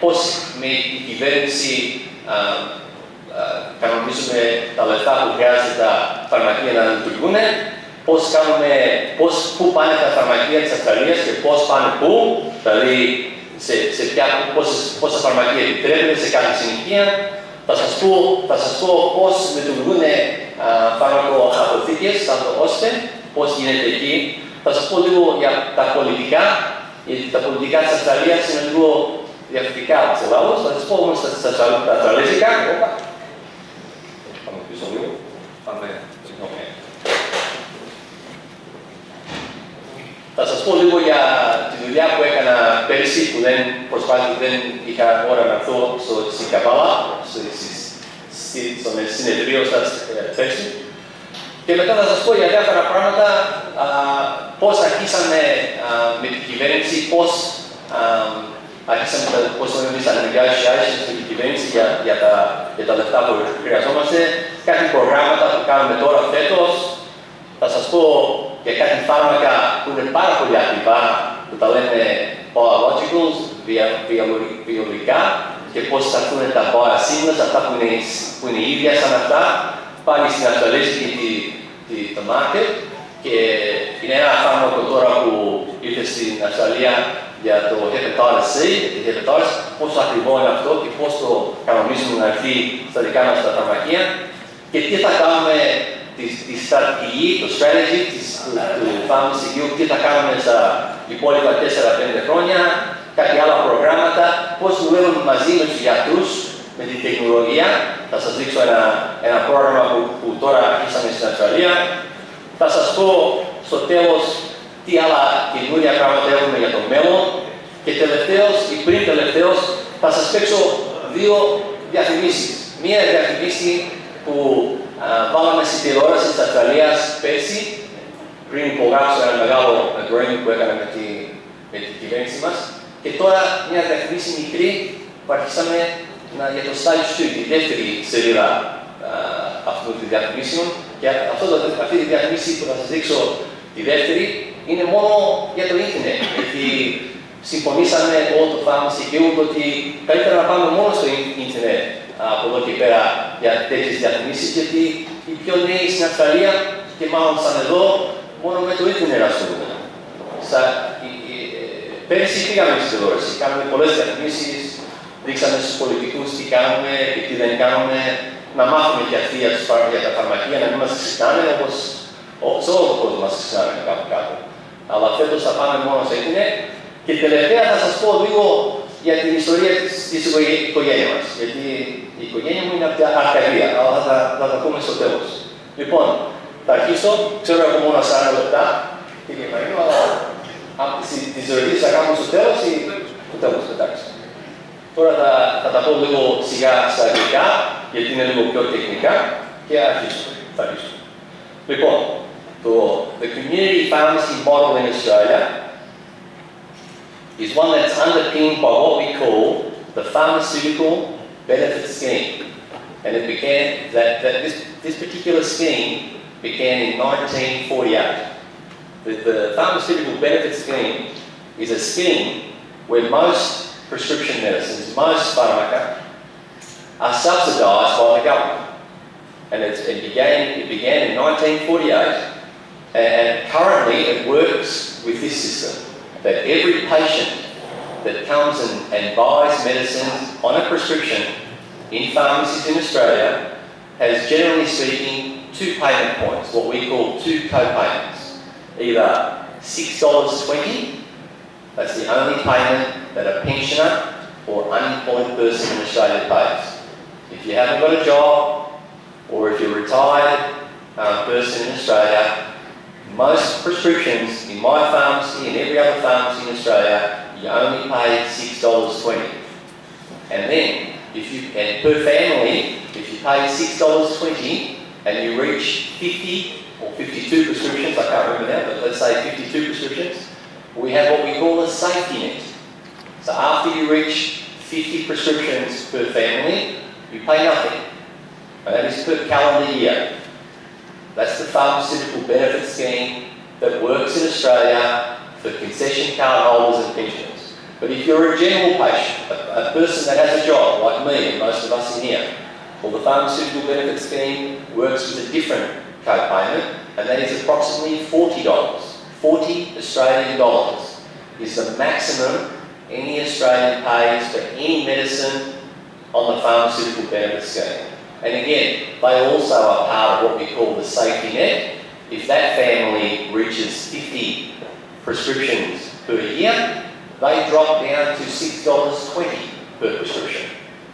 πώς με η κυβέρνηση κανονίζουμε τα λεφτά που χρειάζεται τα φαρμακεία να λειτουργούν, πού πάνε τα φαρμακεία της Αυστραλίας και πώς πάνε πού, δηλαδή πόσα φαρμακεία επιτρέπεται σε κάθε συνοικία. Θα σας πω πώς λειτουργούν φάρμακο-αποθήκες, σαν το ώστε, πώς γίνεται εκεί. Θα σας πω λίγο για τα πολιτικά, γιατί τα πολιτικά της Αυστραλίας είναι λίγο διαφορετικά από της Ελλάδος. Θα σας πω όμως τα αυστραλέζικα. Πάμε πίσω λίγο. Θα σας πω λίγο για τη δουλειά που έκανα πέρυσι, που δεν είχα ώρα να έρθω στην Καβάλα, στο συνεδρίο σας πέρσι. Και μετά θα σας πω για διάφορα πράγματα, πώς αρχίσαμε με την κυβέρνηση, πώς εμείς τα negotiations με την κυβέρνηση για τα λεφτά που χρειαζόμαστε, κάτι προγράμματα που κάνουμε τώρα φέτος. Θα σας πω για κάτι φάρμακα που είναι πάρα πολύ ακριβά, που τα λένε biologicals, βιολογικά, και πώς θα έρθουν τα biosimilars, αυτά που είναι ίδια σαν αυτά, πάλι στην Αυστραλέζικη το market. Και είναι ένα φάρμακο τώρα που ήρθε στην Αυστραλία για το hepatitis C, τη hepatitis, πόσο ακριβό είναι αυτό και πώς το κανονίζουμε να έρθει στα δικά μας τα φαρμακεία. Και τι θα κάνουμε τη στρατηγική, το strategy του φαρμακείου, τι θα κάνουμε στα υπόλοιπα 4-5 χρόνια, κάτι άλλα προγράμματα, πώς δουλεύουν μαζί με τους γιατρούς, με την τεχνολογία. Θα σας δείξω ένα πρόγραμμα που τώρα αρχίσαμε στην Αυστραλία. Θα σας πω στο τέλος τι άλλα καινούργια πράγματα έχουμε για το μέλλον. Και τελευταίος, ή πριν τελευταίος, θα σας παίξω δύο διαφημίσεις. Μία διαφημίση που βάλαμε στην τηλεόραση της Αυστραλίας πέρσι, πριν υπογράψω ένα μεγάλο agreement που έκανα με την κυβέρνηση μας. Και τώρα μια διαφημίση μικρή που αρχίσαμε για το Stage 2, τη δεύτερη σελίδα αυτού των διαφημίσεων. Και αυτή τη διαφημίση που θα σας δείξω, τη δεύτερη, είναι μόνο για το ίντερνετ. Γιατί συμφωνήσαμε όλο το Pharmacy Guild ότι καλύτερα να πάμε μόνο στο ίντερνετ από εδώ και πέρα για τέτοιες διαφημίσεις, γιατί οι πιο νέοι στην Αυστραλία και μάλλον σαν εδώ, μόνο με το ίντερνετ ασχολούνται. Πέρυσι πήγαμε στην τηλεόραση, κάνουμε πολλές διαφημίσεις, δείξαμε στους πολιτικούς τι κάνουμε και τι δεν κάνουμε, να μάθουμε και αυτοί για τα φαρμακεία, να μην μας ξεχνάνε, όπως σε όλο τον κόσμο μας ξεχνάνε κάπου. Αλλά φέτος θα πάμε μόνο στο ίντερνετ. Και τελευταία θα σας πω λίγο για την ιστορία της οικογένειας μας. Γιατί η οικογένεια μου είναι από την Αρκαδία, αλλά θα τα πούμε στο τέλος. Λοιπόν, θα αρχίσω, ξέρω έχω μόνο 40 λεπτά, κύριε Μαρίνο, αλλά τις ερωτήσεις θα κάνουμε στο τέλος ή στο τέλος, εντάξει. Τώρα θα τα πω λίγο σιγά στα αγγλικά, γιατί είναι λίγο πιο τεχνικά και θα αρχίσω. Λοιπόν, the community pharmacy model in Australia is one that's underpinned by what we call the pharmaceutical benefit scheme. And it began, this particular scheme began in 1948. The pharmaceutical benefit scheme is a scheme where most prescription medicines, most pharmaca, are subsidised by the government. And it began in 1948, and currently it works with this system, that every patient that comes and buys medicines on a prescription in pharmacies in Australia has, generally speaking, 2 payment points, what we call 2 co-payments. Either $6.20, that's the only payment that a pensioner or unemployed person in Australia pays. If you haven't got a job, or if you're a retired person in Australia, most prescriptions in my pharmacy and every other pharmacy in Australia, you only pay $6.20. And then, per family, if you pay $6.20 and you reach 50 or 52 prescriptions, I can't remember now, but let's say 52 prescriptions, we have what we call a safety net. So after you reach 50 prescriptions per family, you pay nothing. And that is per calendar year. That's the pharmaceutical benefit scheme that works in Australia for concession card holders and pensioners. But if you're a general patient, a person that has a job, like me and most of us in here, well, the pharmaceutical benefit scheme works with a different co-payment, and that is approximately $40. 40 Australian dollars is the maximum any Australian pays for any medicine on the pharmaceutical benefit scheme. And again, they also are part of what we call the safety net. If that family reaches 50 prescriptions per year, they drop down to $6.20 per prescription.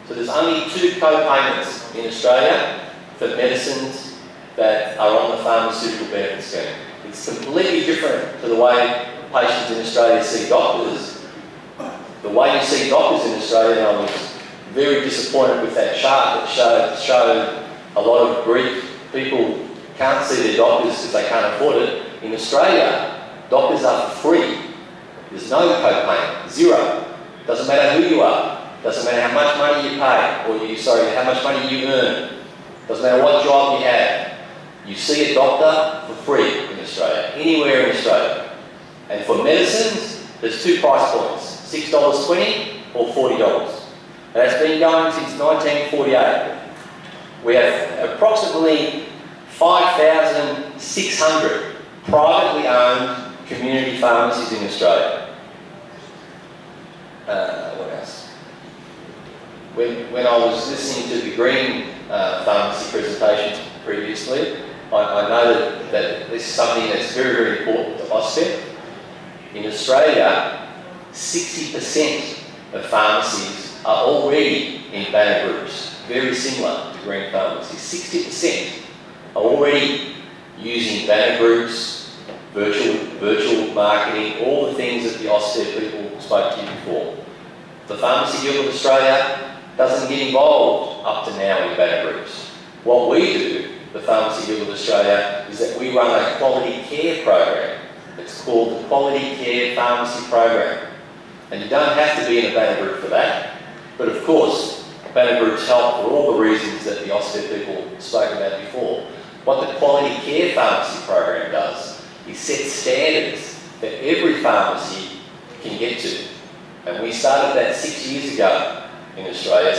So there's only 2 co-payments in Australia for medicines that are on the pharmaceutical benefit scheme. It's completely different to the way patients in Australia see doctors. The way you see doctors in Australia, and I was very disappointed with that chart that showed a lot of Greek people can't see their doctors because they can't afford it. In Australia, doctors are free. There's no co-payment, zero. Doesn't matter who you are. Doesn't matter how much money you pay, or how much money you earn. Doesn't matter what job you have. You see a doctor for free in Australia, anywhere in Australia. And for medicines, there's 2 price points, $6.20 or $40. And that's been going since 1948. We have approximately 5,600 privately owned community pharmacies in Australia. What else? When I was listening to the Green pharmacy presentation previously, I noted that this is something that's very, very important to AUSPEC. In Australia, 60% of pharmacies are already in banner groups, very similar to Green pharmacies. 60% are already using banner groups, virtual marketing, all the things that the AUSPEC people spoke to you before. The Pharmacy Guild of Australia doesn't get involved up to now in banner groups. What we do, the Pharmacy Guild of Australia, is that we run a quality care program. It's called the Quality Care Pharmacy Program. And you don't have to be in a banner group for that. But of course, banner groups help for all the reasons that the AUSPEC people spoke about before. What the Quality Care Pharmacy Program does is set standards that every pharmacy can get to. And we started that 6 years ago in Australia,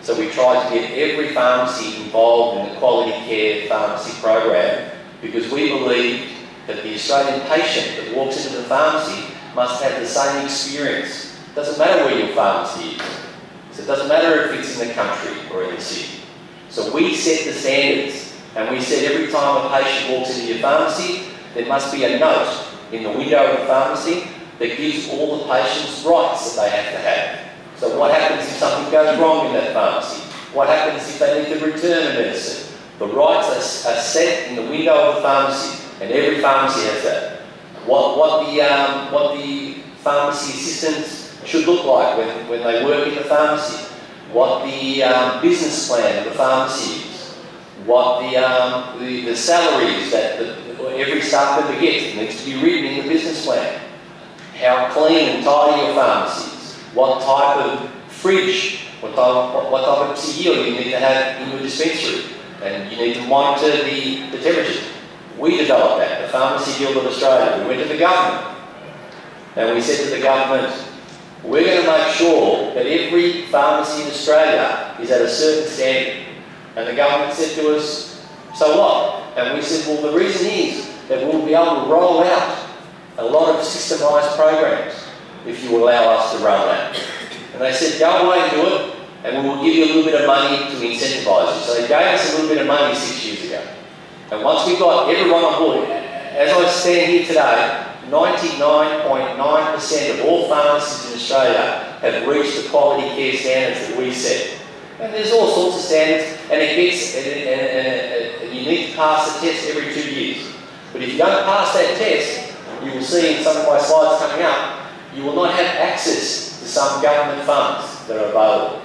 so we tried to get every pharmacy involved in the Quality Care Pharmacy Program because we believe that the Australian patient that walks into the pharmacy must have the same experience. It doesn't matter where your pharmacy is. So it doesn't matter if it's in the country or in the city. So we set the standards, and we said every time a patient walks into your pharmacy, there must be a note in the window of the pharmacy that gives all the patients rights that they have to have. So what happens if something goes wrong in that pharmacy? What happens if they need to return a medicine? The rights are set in the window of the pharmacy, and every pharmacy has that. What the pharmacy assistants should look like when they work in the pharmacy, what the business plan of the pharmacy is, what the salaries that every staff member gets needs to be written in the business plan, how clean and tidy your pharmacy is, what type of fridge, what type of seal you need to have in your dispensary, and you need to monitor the temperature. We developed that, the Pharmacy Guild of Australia. We went to the government and we said to the government, we're going to make sure that every pharmacy in Australia is at a certain standard. And the government said to us, so what? And we said, well, the reason is that we'll be able to roll out a lot of systemised programs if you allow us to run that. And they said, go away and do it, and we will give you a little bit of money to incentivise you. So they gave us a little bit of money 6 years ago. And once we got everyone on board, as I stand here today, 99.9% of all pharmacies in Australia have reached the quality care standards that we set. And there's all sorts of standards, and you need to pass the test every 2 years. But if you don't pass that test, you will see in some of my slides coming up, you will not have access to some government funds that are available.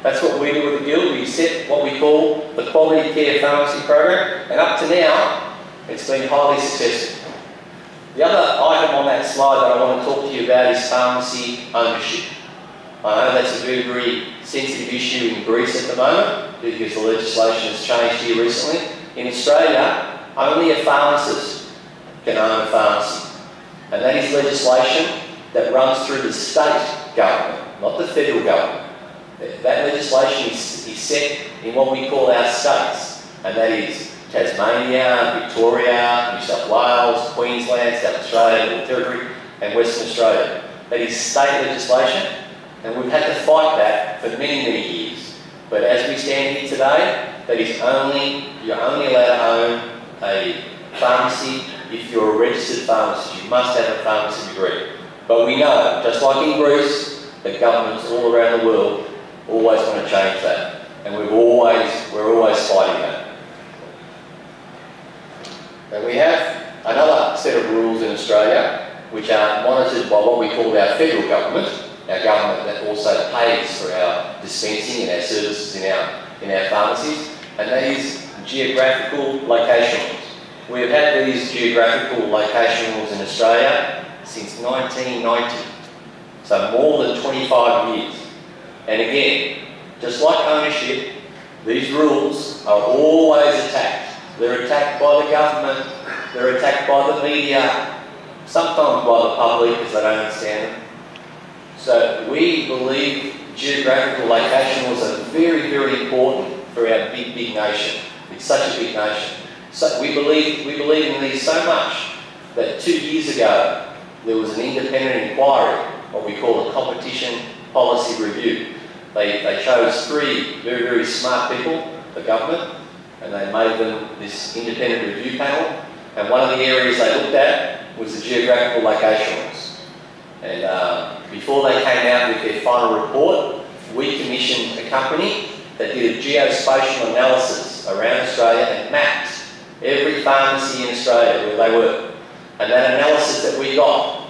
That's what we do with the Guild. We set what we call the Quality Care Pharmacy Program, and up to now, it's been highly successful. The other item on that slide that I want to talk to you about is pharmacy ownership. I know that's a very, very sensitive issue in Greece at the moment because the legislation has changed here recently. In Australia, only a pharmacist can own a pharmacy. And that is legislation that runs through the state government, not the federal government. That legislation is set in what we call our states, and that is Tasmania, Victoria, New South Wales, Queensland, South Australia, Northern Territory, and Western Australia. That is state legislation, and we've had to fight that for many, many years. But as we stand here today, that is you're only allowed to own a pharmacy if you're a registered pharmacist. You must have a pharmacy degree. But we know, just like in Greece, the governments all around the world always want to change that. And we're always fighting that. And we have another set of rules in Australia which are monitored by what we call our federal government, our government that also pays for our dispensing and our services in our pharmacies, and that is geographical location rules. We have had these geographical location rules in Australia since 1990, so more than 25 years. And again, just like ownership, these rules are always attacked. They're attacked by the government, they're attacked by the media, sometimes by the public because they don't understand them. So we believe geographical location rules are very, very important for our big, big nation. It's such a big nation. So we believe in these so much that 2 years ago there was an independent inquiry, what we call a competition policy review. They chose 3 very, very smart people, the government, and they made them this independent review panel. And one of the areas they looked at was the geographical location rules. And before they came out with their final report, we commissioned a company that did a geospatial analysis around Australia and mapped every pharmacy in Australia where they were. And that analysis that we got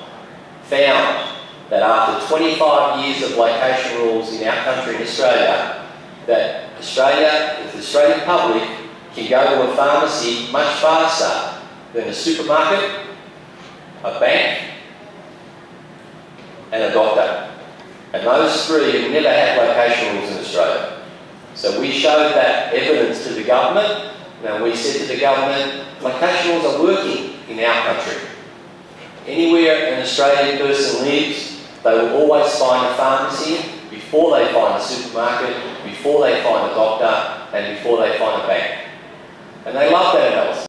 found that after 25 years of location rules in our country, in Australia, that the Australian public can go to a pharmacy much faster than a supermarket, a bank, and a doctor. And those 3 have never had location rules in Australia. So we showed that evidence to the government, and we said to the government, location rules are working in our country. Anywhere an Australian person lives, they will always find a pharmacy before they find a supermarket, before they find a doctor, and before they find a bank. And they love that analysis.